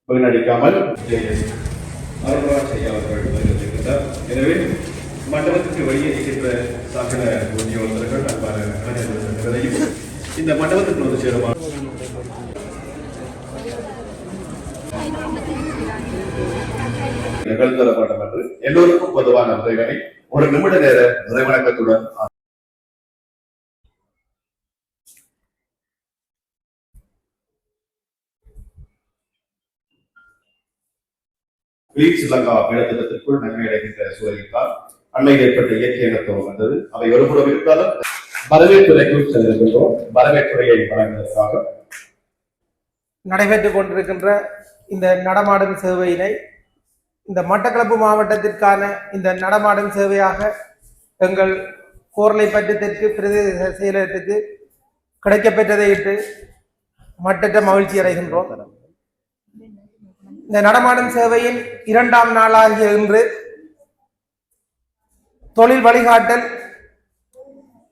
வீணடிக்காமல் செய்யப்பட்டிருக்கின்றார். எனவே மண்டபத்துக்கு வெளியே இருக்கின்ற சகல உத்தியோகத்தர்கள் அன்பான இளைஞர்களையும் இந்த மண்டபத்துக்கு வந்து சேருமா நிகழ்ந்தர வேண்டும் என்று எல்லோருக்கும் பொதுவான உரைகளை ஒரு நிமிட நேர நிறைவணக்கத்துடன் கிளீன் ஸ்ரீலங்கா மேலத்திட்டத்திற்குள் நன்மை அடைகின்ற சூழலில் அண்மையில் ஏற்பட்ட இயற்கை இனத்துவம் வந்தது. அவை ஒருபுறம் இருந்தாலும் வரவேற்புரைக்குள் செல்கின்றோம். வரவேற்புரையை வழங்குவதற்காக நடைபெற்றுக் கொண்டிருக்கின்ற இந்த நடமாடும் சேவையினை இந்த மட்டக்களப்பு மாவட்டத்திற்கான இந்த நடமாடும் சேவையாக எங்கள் கோர்லைப்பற்று தெற்கு பிரதேச செயலகத்துக்கு கிடைக்கப்பெற்றதை இட்டு மட்டற்ற மகிழ்ச்சி அடைகின்றோம். இந்த நடமாடும் சேவையின் 2ஆம் நாளாகிய இன்று தொழில் வழிகாட்டல்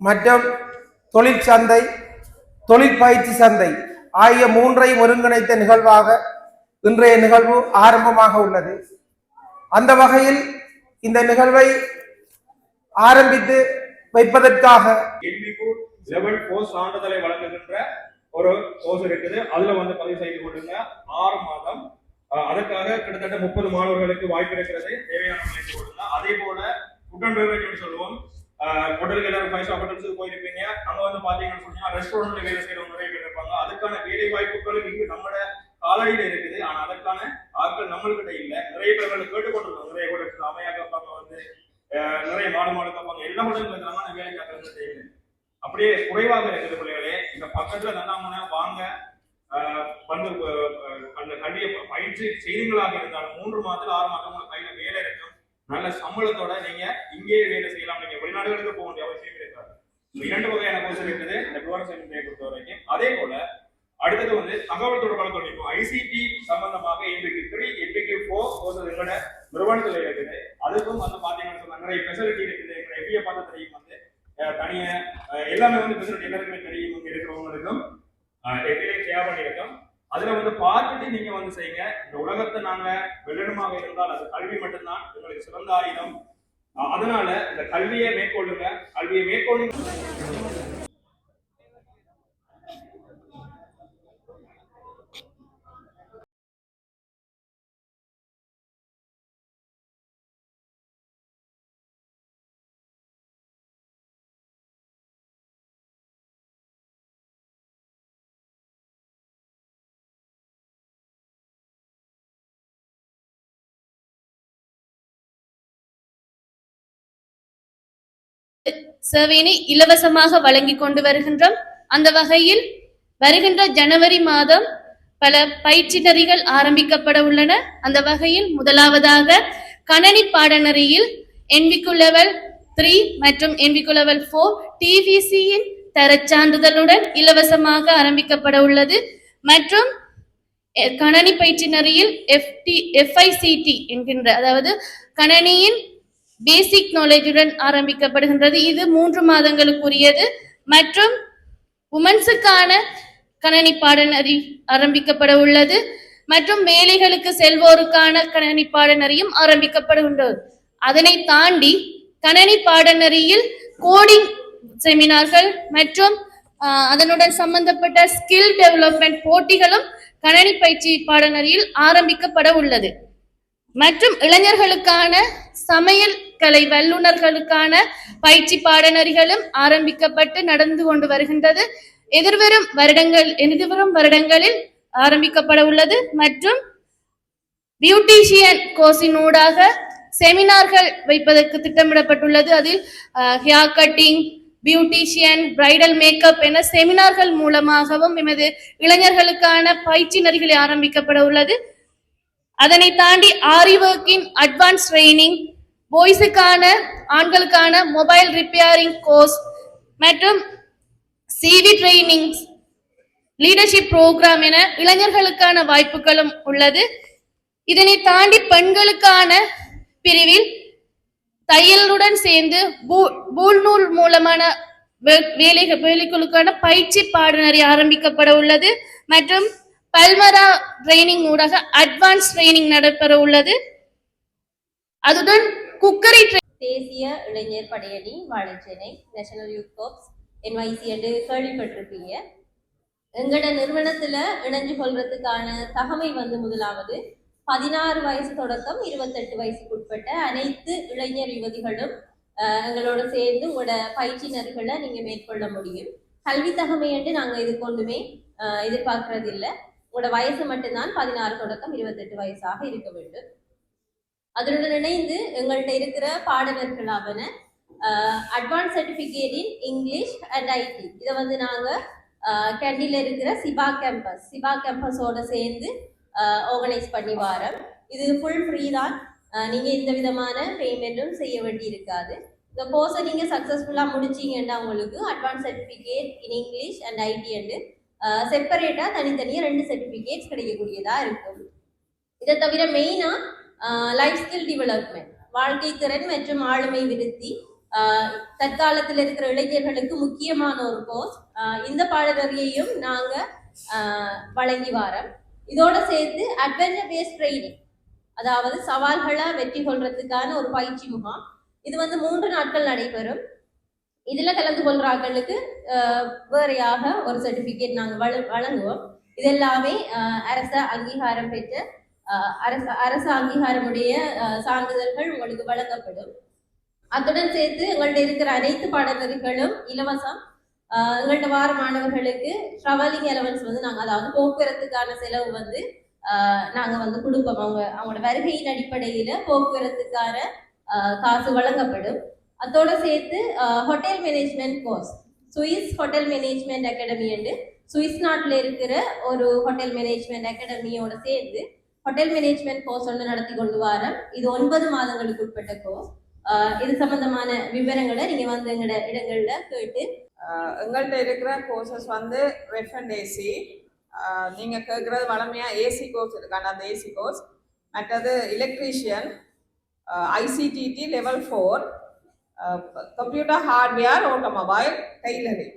மற்றும் தொழிற்சந்தை, தொழில் பயிற்சி சந்தை ஆகிய 3ஐயும் ஒருங்கிணைத்த நிகழ்வாக இன்றைய நிகழ்வு ஆரம்பமாக உள்ளது. அந்த வகையில் இந்த நிகழ்வை ஆரம்பித்து வைப்பதற்காக லெவல் 4 சான்றிதழை வழங்குகின்ற ஒரு கோர்ஸ் இருக்குது. அதுல வந்து பதிவு செய்து கொண்டுங்க 6 மாதம். அதற்காக கிட்டத்தட்ட 30 மாணவர்களுக்கு வாய்ப்பு இருக்கிறது. தேவையான முயற்சி கொடுங்க. அதே போல ஃபுட் அண்ட் பெவரேஜ் சொல்லுவோம். ஹோட்டலுக்கு எல்லாரும் 5 ஸ்டார் ஹோட்டல்ஸுக்கு போயிருப்பீங்க. அங்க வந்து பாத்தீங்கன்னு சொன்னா ரெஸ்டாரண்ட்ல வேலை செய்யறவங்க நிறைய பேர் இருப்பாங்க. அதுக்கான வேலை வாய்ப்புகளும் இங்கு நம்மளோட காலடியில இருக்குது. ஆனா அதற்கான ஆட்கள் நம்மள்கிட்ட இல்ல. நிறைய பேர்களை கேட்டுக்கொண்டிருக்கோம். நிறைய ஹோட்டல்ஸ் அமையா கேட்பாங்க, வந்து நிறைய மாடு கேட்பாங்க. எல்லா ஹோட்டலும் இருக்கிறாங்க, வேலை கேட்கறது தெரியல. அப்படியே குறைவாக இருக்குது பிள்ளைகளே. இந்த பக்கத்துல நல்லாம வாங்க வந்து அந்த கல்வியை பயிற்சி செய்திகளாக இருந்தாலும் 3 மாதத்துல 6 மாதம் உங்க கையில வேலை இருக்கும். நல்ல சம்பளத்தோட நீங்க இங்கேயே வேலை செய்யலாம். நீங்க வெளிநாடுகளுக்கு போக வேண்டிய அவசியம் இருக்காது. 2 வகையான கோர்ஸ் இருக்குது இந்த டூரிசம் பொறுத்த வரைக்கும். அதே போல அடுத்தது வந்து தகவல் தொடர்பான தொழில்நுட்பம் ஐசிடி சம்பந்தமாக MBQ 3 MBQ 4 கோர்ஸ் எங்களோட நிறுவனத்துல இருக்குது. அதுக்கும் வந்து பாத்தீங்கன்னா சொன்னா நிறைய ஃபெசிலிட்டி இருக்குது. எங்க FBA பார்த்து தெரியும், வந்து தனியா எல்லாமே வந்து ஃபெசிலிட்டி எல்லாருக்குமே தெரியும். இங்க இருக்கிறவங்களுக்கும் FBA ஷேர் பண்ணியிருக்கோம். அதுல வந்து பார்த்துட்டு நீங்க வந்து செய்யுங்க. இந்த உலகத்தை நாங்க வெள்ளனமாக இருந்தால் அது கல்வி மட்டும்தான் உங்களுக்கு சிறந்த ஆயுதம். அதனால இந்த கல்வியை மேற்கொள்ளுங்க. கல்வியை மேற்கொள்ளுங்க. சேவையினை இலவசமாக வழங்கி கொண்டு வருகின்றோம். அந்த வகையில் வருகின்ற ஜனவரி மாதம் பல பயிற்சி நெறிகள் ஆரம்பிக்கப்பட உள்ளன. அந்த வகையில் முதலாவதாக கணனி பாடநெறியில் NVQ லெவல் 3 மற்றும் NVQ லெவல் 4 TVC-யின் தரச்சான்றிதழுடன் இலவசமாக ஆரம்பிக்கப்பட உள்ளது. மற்றும் கணனி பயிற்சி நெறியில் FICT என்கின்ற, அதாவது கணனியின் பேசிக் நாலேஜுடன் ஆரம்பிக்கப்படுகின்றது. இது 3 மாதங்களுக்குரியது. மற்றும் உமன்ஸுக்கான கணனி பாடநெறி ஆரம்பிக்கப்பட உள்ளது. மற்றும் வேலைகளுக்கு செல்வோருக்கான கணனி பாடநெறியும் ஆரம்பிக்கப்படுகின்றது. அதனை தாண்டி கணனி பாடநெறியில் கோடிங் செமினார்கள் மற்றும் அதனுடன் சம்பந்தப்பட்ட ஸ்கில் டெவலப்மெண்ட் போட்டிகளும் கணனி பயிற்சி பாடநெறியில் ஆரம்பிக்கப்பட உள்ளது. மற்றும் இளைஞர்களுக்கான சமையல் கலை வல்லுநர்களுக்கான பயிற்சி பாடநெறிகளும் ஆரம்பிக்கப்பட்டு நடந்து கொண்டு வருகின்றது. எதிர்வரும் வருடங்களில் ஆரம்பிக்கப்பட உள்ளது. மற்றும் பியூட்டிஷியன் கோர்ஸினூடாக செமினார்கள் வைப்பதற்கு திட்டமிடப்பட்டுள்ளது. அதில் hair cutting, beautician, bridal makeup என செமினார்கள் மூலமாகவும் எமது இளைஞர்களுக்கான பயிற்சி நெறிகளை ஆரம்பிக்கப்பட உள்ளது. அதனை தாண்டி ஆரி ஒர்க்கின் அட்வான்ஸ் ட்ரைனிங், பாய்ஸுக்கான ஆண்களுக்கான மொபைல் ரிப்பேரிங் கோர்ஸ் மற்றும் CV ட்ரைனிங், லீடர்ஷிப் புரோகிராம் என இளைஞர்களுக்கான வாய்ப்புகளும் உள்ளது. இதனை தாண்டி பெண்களுக்கான பிரிவில் தையலுடன் சேர்ந்து பூல்நூல் மூலமான வேலைகளுக்கான பயிற்சி பாடநெறி ஆரம்பிக்கப்பட உள்ளது. மற்றும் பல்மரா ட்ரைனிங் ஊடாக அட்வான்ஸ் ட்ரைனிங் நடைபெற உள்ளது. அதுடன் குக்கரி தேசிய இளைஞர் படையணி Valaichchenai national youth corps NYC என்று கேள்விப்பட்டிருப்பீங்க. எங்களோட நிறுவனத்துல இணைஞ்சு கொள்றதுக்கான தகமை முதலாவது 16 வயசு தொடக்கம் 28 வயசுக்குட்பட்ட அனைத்து இளைஞர் யுவதிகளும் எங்களோட சேர்ந்து உங்களோட பயிற்சியினர்களை நீங்க மேற்கொள்ள முடியும். கல்வி தகமை என்று நாங்க இது கொண்டுமே எதிர்பார்க்கறது இல்லை. உங்களோட வயசு மட்டும்தான் 16 தொடக்கம் 28 வயசாக இருக்க வேண்டும். அதனுடன் இணைந்து எங்கள்கிட்ட இருக்கிற பாடநெறிகளாவன advance certificate in English and IT. இதை நாங்க கேண்டில இருக்கிற சிபா கேம்பஸோட சேர்ந்து ஆர்கனைஸ் பண்ணி வாரோம். இது ஃபுல் ஃப்ரீ தான். நீங்க இந்த விதமான பேமெண்ட்டும் செய்ய வேண்டி இருக்காது. இந்த கோர்ஸை நீங்க சக்சஸ்ஃபுல்லா முடிச்சீங்கன்னா உங்களுக்கு advance certificate in English and IT என்று செப்பரேட்டா தனித்தனியாக 2 சர்டிஃபிகேட்ஸ் கிடைக்கக்கூடியதா இருக்கும். இதை தவிர மெயினா லைஃப் ஸ்கில் டெவலப்மெண்ட், வாழ்க்கை திறன் மற்றும் ஆளுமை விருத்தி தற்காலத்தில் இருக்கிற இளைஞர்களுக்கு முக்கியமான ஒரு கோர்ஸ். இந்த பாடநெறியையும் நாங்க வழங்கி வாரோம். இதோட சேர்த்து அட்வென்ச்சர் பேஸ்ட் ட்ரைனிங், அதாவது சவால்களை வெற்றி கொள்றதுக்கான ஒரு பயிற்சி முகாம். இது 3 நாட்கள் நடைபெறும். இதுல கலந்து கொள்றாங்களுக்கு வேறையாக ஒரு சர்டிபிகேட் நாங்க வழங்குவோம். இது எல்லாமே அரச அங்கீகாரம் பெற்ற அரசு அங்கீகாரமுடைய சான்றிதழ்கள் உங்களுக்கு வழங்கப்படும். அத்துடன் சேர்த்து எங்கள்கிட்ட இருக்கிற அனைத்து பாடநெறிகளும் இலவசம். எங்கள்கிட்ட வார மாணவர்களுக்கு ட்ராவலிங் அலவன்ஸ் நாங்கள், அதாவது போக்குவரத்துக்கான செலவு நாங்கள் கொடுப்போம். அவங்களோட வருகையின் அடிப்படையில போக்குவரத்துக்கான காசு வழங்கப்படும். அதோட சேர்த்து hotel management course, Swiss hotel management academy என்று சுவிஸ் நாட்டில் இருக்கிற ஒரு ஹோட்டல் மேனேஜ்மெண்ட் அகாடமியோட சேர்ந்து ஹோட்டல் மேனேஜ்மெண்ட் கோர்ஸ் ஒன்று நடத்தி கொண்டு வாரம். இது 9 மாதங்களுக்கு உட்பட்ட கோர்ஸ். இது சம்பந்தமான விவரங்களை நீங்க எங்களோட இடங்கள்ல கேட்டு எங்கள்கிட்ட இருக்கிற கோர்சஸ் ரெஃப் அண்ட் ஏசி. நீங்க கேட்கறது வளமையா ஏசி கோர்ஸ் இருக்காங்க, அந்த ஏசி கோர்ஸ். மற்றது electrician, ICTT level 4, computer hardware, automobile, tailoring,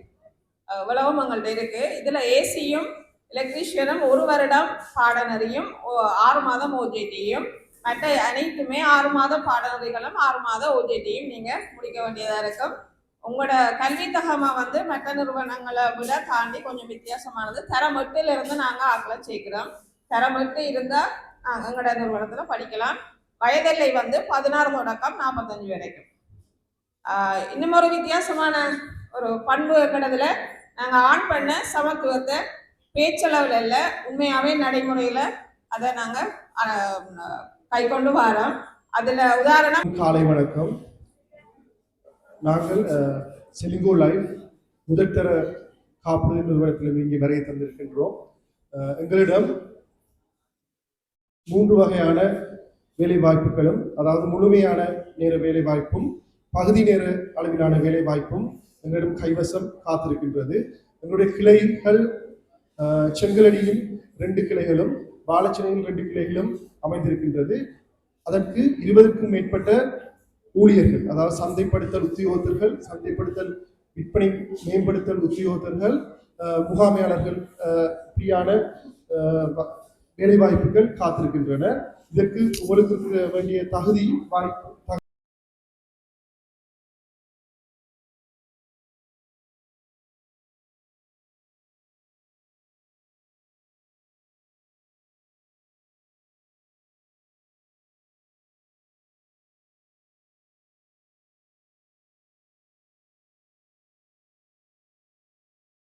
இவ்வளவும் எங்கள்கிட்ட இருக்கு. இதுல ஏசியும் எலக்ட்ரீஷியனும் 1 வருடம் பாடநெறியும் 6 மாதம் OJTயும், மற்ற அனைத்துமே 6 மாதம் பாடநெறிகளும் 6 மாதம் OJTயும் நீங்க முடிக்க வேண்டியதா இருக்கும். உங்களோட கல்வி தகமை மற்ற நிறுவனங்களை விட தாண்டி கொஞ்சம் வித்தியாசமானது. தரம் 8ல இருந்து நாங்க ஆக்களை சேர்க்கிறோம். தரம் 8 இருந்தா எங்களோட நிறுவனத்துல படிக்கலாம். வயதெல்லை 16 தொடக்கம் 45 வரைக்கும். இன்னும் ஒரு வித்தியாசமான ஒரு பண்பு எங்களதுல நாங்க ஆன் பண்ண சமத்துவத்தை பேச்சளவுல இல்ல, உண்மையாவே நடைமுறையில அதை நாங்க கை கொண்டு வரோம். அதுல உதாரணம். காலை வணக்கம். நாங்கள் செலிங்கோ லைஃப் முதற்தர காப்புறுதி நிறுவனத்திலிருந்து இங்கே வரைய தந்திருக்கின்றோம். எங்களிடம் 3 வகையான வேலை வாய்ப்புகளும், அதாவது முழுமையான நேர வேலை வாய்ப்பும் பகுதி நேர அளவிலான வேலை வாய்ப்பும் எங்களிடம் கைவசம் காத்திருக்கின்றது. எங்களுடைய கிளைகள் செங்கலடியில் 2 கிளைகளும் வாழைச்சேனையில் 2 கிளைகளும் அமைந்திருக்கின்றது. அதற்கு 20க்கும் மேற்பட்ட ஊழியர்கள், அதாவது சந்தைப்படுத்தல் உத்தியோகத்தர்கள், சந்தைப்படுத்தல் விற்பனை மேம்படுத்தல் உத்தியோகத்தர்கள், முகாமையாளர்கள் இப்படியான வேலை வாய்ப்புகள் காத்திருக்கின்றன. இதற்கு உங்களுக்கு வேண்டிய தகுதி வாய்ப்பு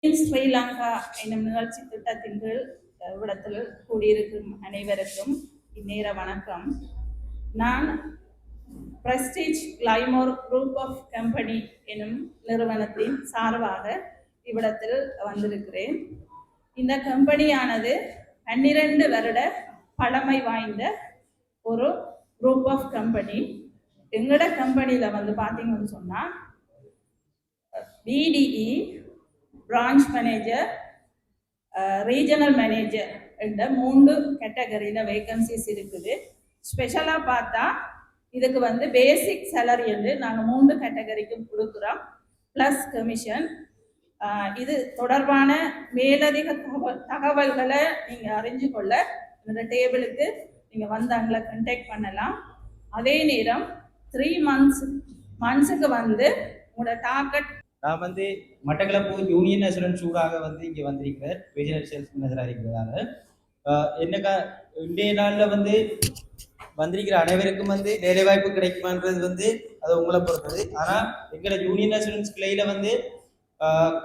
ஸ்ரீலங்கா என்னும் நிகழ்ச்சி திட்டத்தின் கீழ் இவ்விடத்தில் கூடியிருக்கும் அனைவருக்கும் இந்நேர வணக்கம். நான் Prestige Claymore group of company எனும் நிறுவனத்தின் சார்பாக இவ்விடத்தில் வந்திருக்கிறேன். இந்த கம்பெனியானது 12 வருட பழமை வாய்ந்த ஒரு குரூப் ஆஃப் கம்பெனி. எங்களோட கம்பெனியில் பார்த்தீங்கன்னு சொன்னால் BDE, branch manager, regional manager என்ற 3 கேட்டகரியில் வேகன்சிஸ் இருக்குது. ஸ்பெஷலாக பார்த்தா இதுக்கு பேசிக் சேலரி என்று நாங்கள் 3 கேட்டகரிக்கும் கொடுக்குறோம், ப்ளஸ் கமிஷன். இது தொடர்பான மேலதிக தகவல்களை நீங்கள் அறிஞ்சு கொள்ள இந்த டேபிளுக்கு நீங்கள் வந்து அங்கே கண்டெக்ட் பண்ணலாம். அதே நேரம் 3 மந்த்ஸுக்கு வந்து உங்களோட டார்கெட். நான் வந்து மட்டக்களப்பு யூனியன் அசூரன்ஸ் ஊடாக வந்து இங்கே வந்திருக்கிறேன் ரீஜனல் சேல்ஸ் மேனேஜராக இருக்கிறதால. என்னக்கா இன்றைய நாளில் வந்து வந்திருக்கிற அனைவருக்கும் வந்து வேலைவாய்ப்பு கிடைக்குமான்றது வந்து அது உங்களை பொறுத்தது. ஆனால் எங்களை யூனியன் அசூரன்ஸ் கிளையில் வந்து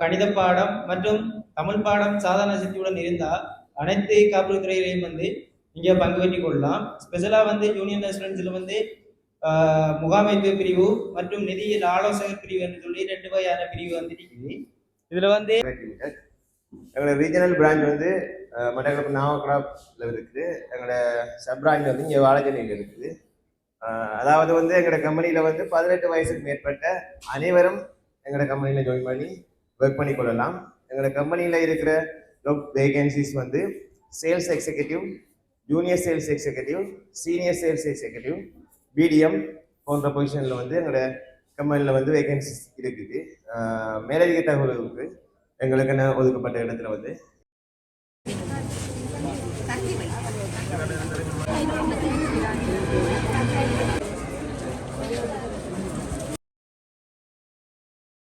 கணித பாடம் மற்றும் தமிழ் பாடம் சாதாரண சக்தியுடன் இருந்தால் அனைத்து காப்பீடு துறையிலையும் வந்து நீங்கள் பங்கு பெற்றுக் கொள்ளலாம். ஸ்பெஷலாக வந்து யூனியன் அசூரன்ஸில் வந்து முகாமைத்துவ பிரிவு மற்றும் நிதியியல் ஆலோசகர் பிரிவு என்று சொல்லி 2 வகையான பிரிவு வந்து இருக்குது. இதில் வந்து எங்களோட ரீஜனல் பிரான்ச் வந்து மட்டக்களப்பு நாவக்ராப்ல இருக்குது. எங்களோட சப் பிரான்ச் வந்து இங்கே வாழைச்சேனையில் இருக்குது. அதாவது வந்து எங்களோட கம்பெனியில் வந்து 18 வயசுக்கு மேற்பட்ட அனைவரும் எங்களோட கம்பெனியில் ஜாயின் பண்ணி ஒர்க் பண்ணி கொள்ளலாம். எங்களோட கம்பெனியில் இருக்கிற ஜாப் வேகன்சிஸ் வந்து sales executive, junior sales executive, senior sales executive, BDM போன்ற பொசிஷனில் வந்து எங்களோட கம்பெனியில் வந்து வேகன்சிஸ் இருக்குது. மேலதிக தகவல்களுக்கு எங்களுக்கு ஒதுக்கப்பட்ட இடத்துல வந்து